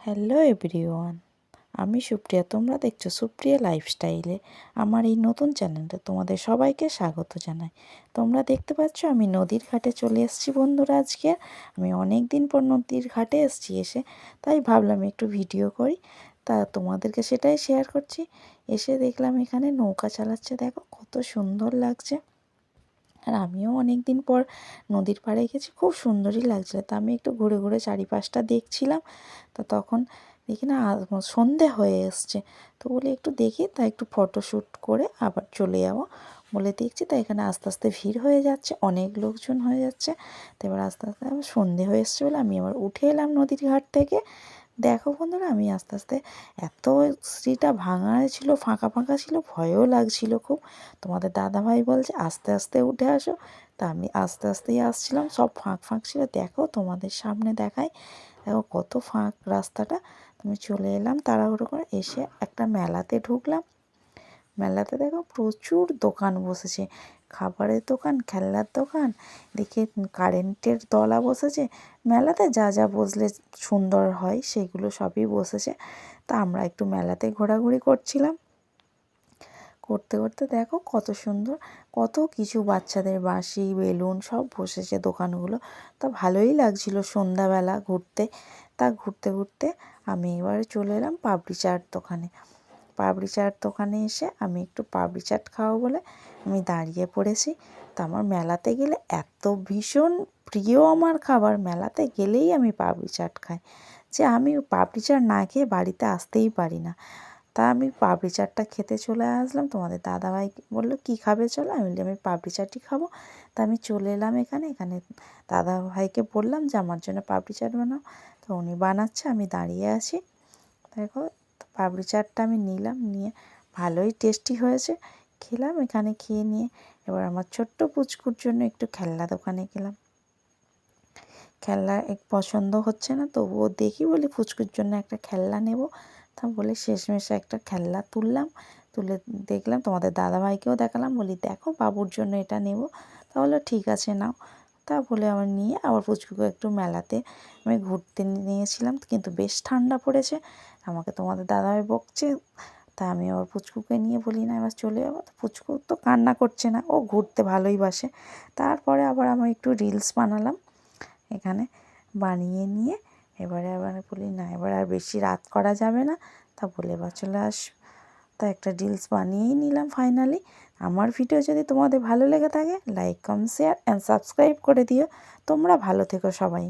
Hello everyone, আমি সুপ্রিয়া। তোমরা দেখছো সুপ্রিয়া লাইফস্টাইলে। আমার এই নতুন চ্যানেলে তোমাদের সবাইকে স্বাগত জানাই। তোমরা দেখতে পাচ্ছ আমি নদীর ঘাটে চলে এসেছি বন্ধুরা। আজকে আমি অনেক দিন পর নদীর ঘাটে এসে তাই ভাবলাম একটু ভিডিও করি, তা তোমাদেরকে সেটাই শেয়ার করছি। এসে দেখলাম এখানে নৌকা চালাচ্ছে, দেখো কত সুন্দর লাগছে। আর আমিও অনেক দিন পর নদীর পাড়ে গেছি, খুব সুন্দরই লাগছিলো। তা আমি একটু ঘুরে ঘুরে চারিপাশটা দেখছিলাম। তা তখন দেখি না সন্ধে হয়ে এসছে, তো বলি একটু দেখি, তা একটু ফটোশ্যুট করে আবার চলে যাবো বলে দেখছি। তা এখানে আস্তে আস্তে ভিড় হয়ে যাচ্ছে, অনেক লোকজন হয়ে যাচ্ছে। তো এবার আস্তে আস্তে আমার সন্ধে হয়ে এসছে বলে আমি আবার উঠে এলাম নদীর ঘাট থেকে। দেখো বন্ধুরা, আমি আস্তে আস্তে, এত সিঁড়িটা ভাঙা ছিল, ফাঁকা ফাঁকা ছিল, ভয়ও লাগছিল খুব। তোমাদের দাদাভাই বলছে আস্তে আস্তে উঠে আসো, তা আমি আস্তে আস্তেই আসছিলাম। সব ফাঁক ফাঁক ছিল, দেখো তোমাদের সামনে দেখাই, দেখো কত ফাঁক রাস্তাটা। তুমি চলে এলাম তাড়াহুড়ো করে, এসে একটা মেলাতে ঢুকলাম। মেলাতে দেখো প্রচুর দোকান বসেছে, খাবারের দোকান, খেলনার দোকান, দেখে কারেন্টের তলা বসেছে। মেলাতে যা যা বসলে সুন্দর হয় সেগুলো সবই বসেছে। তা আমরা একটু মেলাতে ঘোরাঘুরি করছিলাম। করতে করতে দেখো কত সুন্দর, কত কিছু বাচ্চাদের বাঁশি, বেলুন সব বসেছে দোকানগুলো। তা ভালোই লাগছিল সন্ধ্যাবেলা ঘুরতে। তা ঘুরতে ঘুরতে আমি এবারে চলে এলাম পাপড়ি চাট দোকানে। পাপড়ি চাট দোকানে এসে আমি একটু পাপড়ি চাট খাবো বলে আমি দাঁড়িয়ে পড়েছি। তা আমার মেলাতে গেলে এত ভীষণ প্রিয় আমার খাবার, মেলাতে গেলেই আমি পাপড়ি চাট খাই, যে আমি পাপড়ি চাট না খেয়ে বাড়িতে আসতেই পারি না। তা আমি পাপড়ি চাটটা খেতে চলে আসলাম। তোমাদের দাদাভাই বললো কী খাবে চলো, আমি বললাম আমি পাপড়ি চাটই খাবো। তা আমি চলে এলাম এখানে। দাদাভাইকে বললাম যে আমার জন্য পাপড়ি চাট বানাও। তো উনি বানাচ্ছে, আমি দাঁড়িয়ে আছি। দেখো পাপড়ি চাটটা আমি নিলাম, নিয়ে ভালোই টেস্টি হয়েছে। খেলাম, এখানে খেয়ে নিয়ে এবার আমার ছোট্ট পুচকুর জন্য একটু খেলনা দোকানে গেলাম। খেলনা পছন্দ হচ্ছে না, তবুও দেখি বলি পুচকুর জন্য একটা খেলনা নেব। তা বলে শেষমেশ একটা খেলনা তুললাম, তুলে দেখলাম, তোমাদের দাদাভাইকেও দেখালাম, বলি দেখো বাবুর জন্য এটা নেব। তা বললো ঠিক আছে নাও। তা বলে আমার নিয়ে আবার পুচকুকে একটু মেলাতে আমি ঘুরতে নিয়েছিলাম, কিন্তু বেশ ঠান্ডা পড়েছে। আমাকে তোমাদের দাদাভাই বকছে। তা আমি আবার পুচকুকে নিয়ে বলি না এবার চলে যাবো। তো পুচকু তো কান্না করছে না, ও ঘুরতে ভালোই বাসে। তারপরে আবার আমি একটু রিলস বানালাম এখানে, বানিয়ে নিয়ে এবারে আবার বলি না এবার আর বেশি রাত করা যাবে না, তা বলে এবার চলে তা একটা রিলস বানিয়েই নিলাম ফাইনালি। আমার ভিডিও যদি তোমাদের ভালো লেগে থাকে, like, comment, share and subscribe করে দিও। তোমরা ভালো থেকো সবাই।